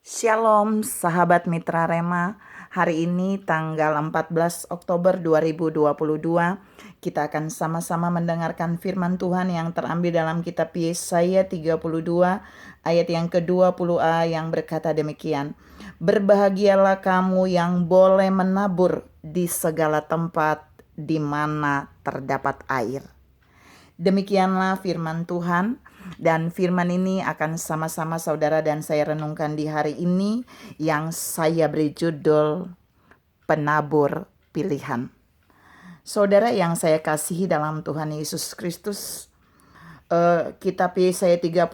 Shalom sahabat Mitra Rema. Hari ini tanggal 14 Oktober 2022 kita akan sama-sama mendengarkan firman Tuhan yang terambil dalam kitab Yesaya 32 ayat yang ke-20a yang berkata demikian. Berbahagialah kamu yang boleh menabur di segala tempat di mana terdapat air. Demikianlah firman Tuhan, dan firman ini akan sama-sama saudara dan saya renungkan di hari ini yang saya beri judul Penabur Pilihan. Saudara yang saya kasihi dalam Tuhan Yesus Kristus, kitab Yesaya 32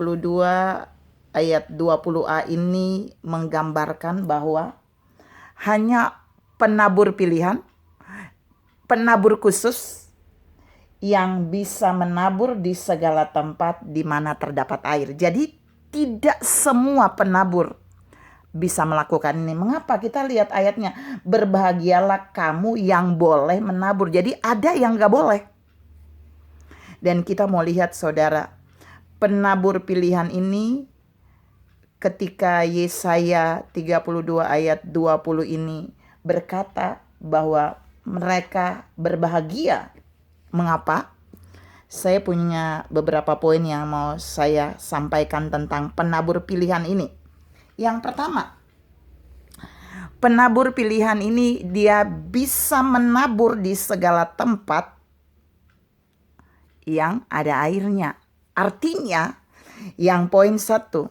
ayat 20a ini menggambarkan bahwa hanya penabur pilihan, penabur khusus yang bisa menabur di segala tempat di mana terdapat air. Jadi tidak semua penabur bisa melakukan ini. Mengapa? Kita lihat ayatnya. Berbahagialah kamu yang boleh menabur. Jadi ada yang gak boleh. Dan kita mau lihat saudara, penabur pilihan ini ketika Yesaya 32 ayat 20 ini berkata bahwa mereka berbahagia. Mengapa? Saya punya beberapa poin yang mau saya sampaikan tentang penabur pilihan ini. Yang pertama, penabur pilihan ini dia bisa menabur di segala tempat yang ada airnya. Artinya, yang poin satu,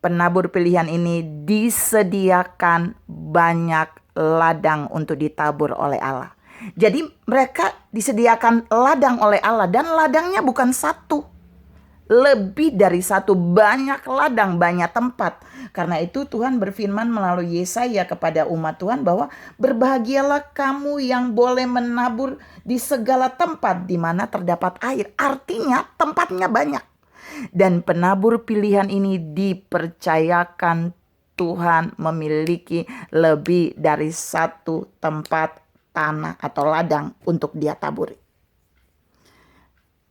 penabur pilihan ini disediakan banyak ladang untuk ditabur oleh Allah. Jadi mereka disediakan ladang oleh Allah, dan ladangnya bukan satu, lebih dari satu, banyak ladang, banyak tempat. Karena itu Tuhan berfirman melalui Yesaya kepada umat Tuhan bahwa berbahagialah kamu yang boleh menabur di segala tempat di mana terdapat air. Artinya tempatnya banyak. Dan penabur pilihan ini dipercayakan Tuhan memiliki lebih dari satu tempat tanah atau ladang untuk dia taburi.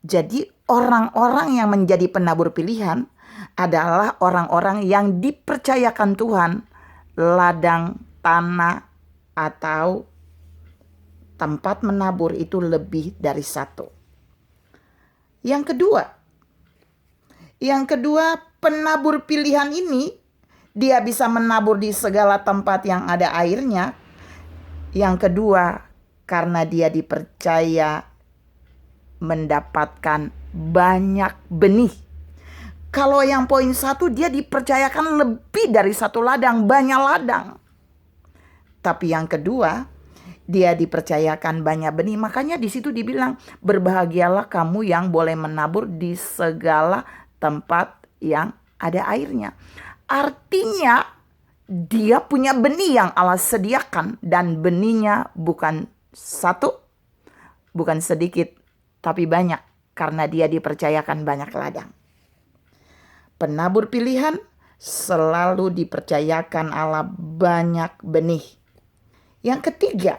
Jadi orang-orang yang menjadi penabur pilihan adalah orang-orang yang dipercayakan Tuhan ladang, tanah, atau tempat menabur itu lebih dari satu. Yang kedua, penabur pilihan ini dia bisa menabur di segala tempat yang ada airnya. Yang kedua, karena dia dipercaya mendapatkan banyak benih. Kalau yang poin satu, dia dipercayakan lebih dari satu ladang, banyak ladang. Tapi yang kedua, dia dipercayakan banyak benih. Makanya di situ dibilang, berbahagialah kamu yang boleh menabur di segala tempat yang ada airnya. Artinya dia punya benih yang Allah sediakan, dan benihnya bukan satu, bukan sedikit, tapi banyak, karena dia dipercayakan banyak ladang. Penabur pilihan selalu dipercayakan Allah banyak benih. Yang ketiga,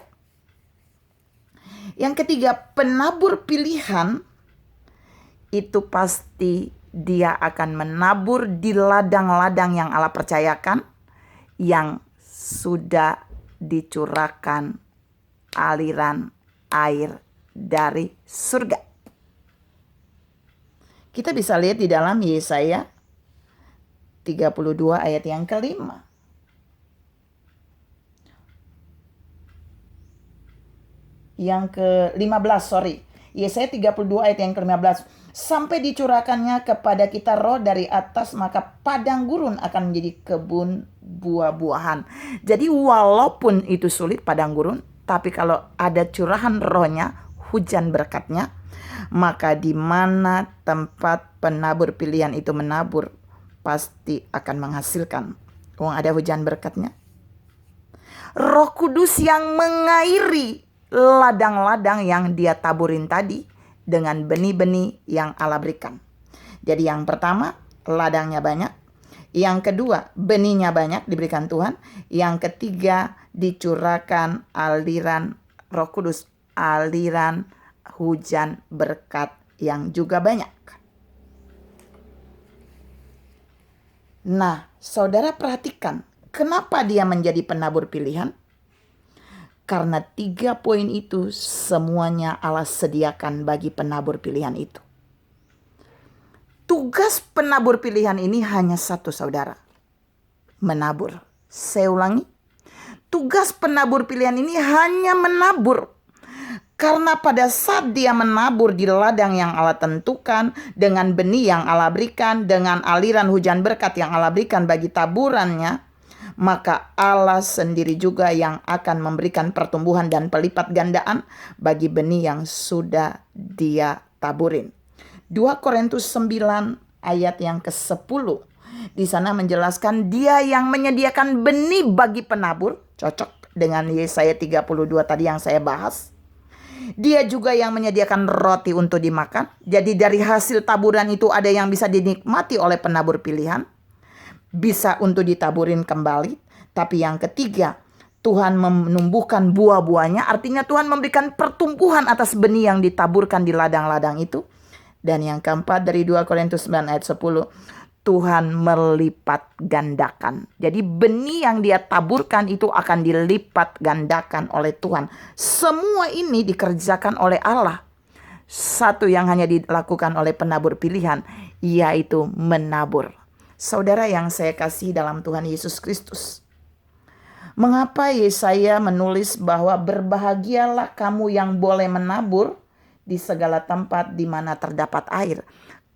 penabur pilihan itu pasti dia akan menabur di ladang-ladang yang Allah percayakan, yang sudah dicurahkan aliran air dari surga. Kita bisa lihat di dalam Yesaya 32 ayat yang kelima. Yang ke-15, Yesaya 32 ayat yang ke-15. Sampai dicurahkannya kepada kita roh dari atas, maka padang gurun akan menjadi kebun buah-buahan. Jadi walaupun itu sulit padang gurun, tapi kalau ada curahan rohnya, hujan berkatnya, maka di mana tempat penabur pilihan itu menabur, pasti akan menghasilkan. Ada hujan berkatnya. Roh Kudus yang mengairi ladang-ladang yang dia taburin tadi dengan benih-benih yang Allah berikan. Jadi yang pertama, ladangnya banyak. Yang kedua, benihnya banyak diberikan Tuhan. Yang ketiga, dicurahkan aliran Roh Kudus, aliran hujan berkat yang juga banyak. Nah, saudara perhatikan, kenapa dia menjadi penabur pilihan? Karena 3 poin itu semuanya Allah sediakan bagi penabur pilihan itu. Tugas penabur pilihan ini hanya satu, saudara. Menabur. Saya ulangi. Tugas penabur pilihan ini hanya menabur. Karena pada saat dia menabur di ladang yang Allah tentukan, dengan benih yang Allah berikan, dengan aliran hujan berkat yang Allah berikan bagi taburannya, maka Allah sendiri juga yang akan memberikan pertumbuhan dan pelipat gandaan bagi benih yang sudah dia taburin. 2 Korintus 9 ayat yang ke-10. Di sana menjelaskan dia yang menyediakan benih bagi penabur, cocok dengan Yesaya 32 tadi yang saya bahas. Dia juga yang menyediakan roti untuk dimakan. Jadi dari hasil taburan itu ada yang bisa dinikmati oleh penabur pilihan, bisa untuk ditaburin kembali. Tapi yang ketiga, Tuhan menumbuhkan buah-buahnya. Artinya Tuhan memberikan pertumbuhan atas benih yang ditaburkan di ladang-ladang itu. Dan yang keempat dari 2 Korintus 9 ayat 10, Tuhan melipat gandakan. Jadi benih yang dia taburkan itu akan dilipat gandakan oleh Tuhan. Semua ini dikerjakan oleh Allah. Satu yang hanya dilakukan oleh penabur pilihan, yaitu menabur. Saudara yang saya kasih dalam Tuhan Yesus Kristus, mengapa Yesaya menulis bahwa berbahagialah kamu yang boleh menabur di segala tempat di mana terdapat air?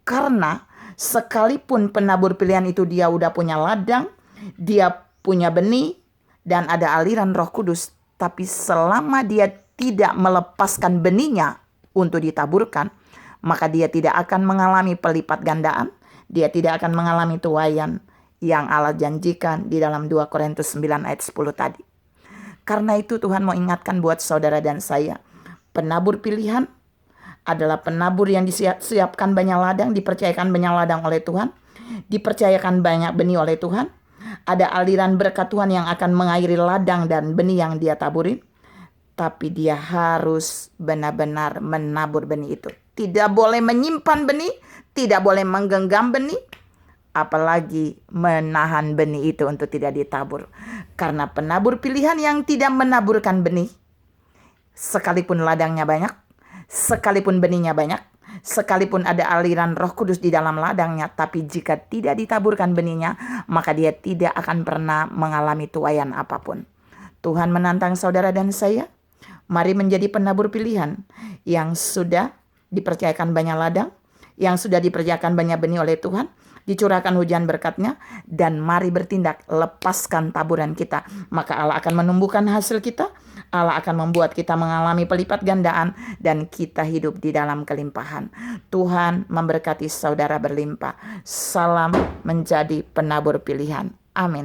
Karena sekalipun penabur pilihan itu dia udah punya ladang, dia punya benih, dan ada aliran Roh Kudus, tapi selama dia tidak melepaskan benihnya untuk ditaburkan, maka dia tidak akan mengalami pelipat gandaan, dia tidak akan mengalami tuaian yang Allah janjikan di dalam 2 Korintus 9 ayat 10 tadi. Karena itu Tuhan mau ingatkan buat saudara dan saya, penabur pilihan adalah penabur yang disiapkan banyak ladang, dipercayakan banyak ladang oleh Tuhan, dipercayakan banyak benih oleh Tuhan. Ada aliran berkat Tuhan yang akan mengairi ladang dan benih yang dia taburin. Tapi dia harus benar-benar menabur benih itu. Tidak boleh menyimpan benih, tidak boleh menggenggam benih, apalagi menahan benih itu untuk tidak ditabur. Karena penabur pilihan yang tidak menaburkan benih, sekalipun ladangnya banyak, sekalipun benihnya banyak, sekalipun ada aliran Roh Kudus di dalam ladangnya, tapi jika tidak ditaburkan benihnya, maka dia tidak akan pernah mengalami tuaian apapun. Tuhan menantang saudara dan saya, mari menjadi penabur pilihan yang sudah dipercayakan banyak ladang, yang sudah dipercayakan banyak benih oleh Tuhan, dicurahkan hujan berkatnya, dan mari bertindak, lepaskan taburan kita. Maka Allah akan menumbuhkan hasil kita, Allah akan membuat kita mengalami pelipat gandaan, dan kita hidup di dalam kelimpahan. Tuhan memberkati saudara berlimpah. Salam menjadi penabur pilihan. Amin.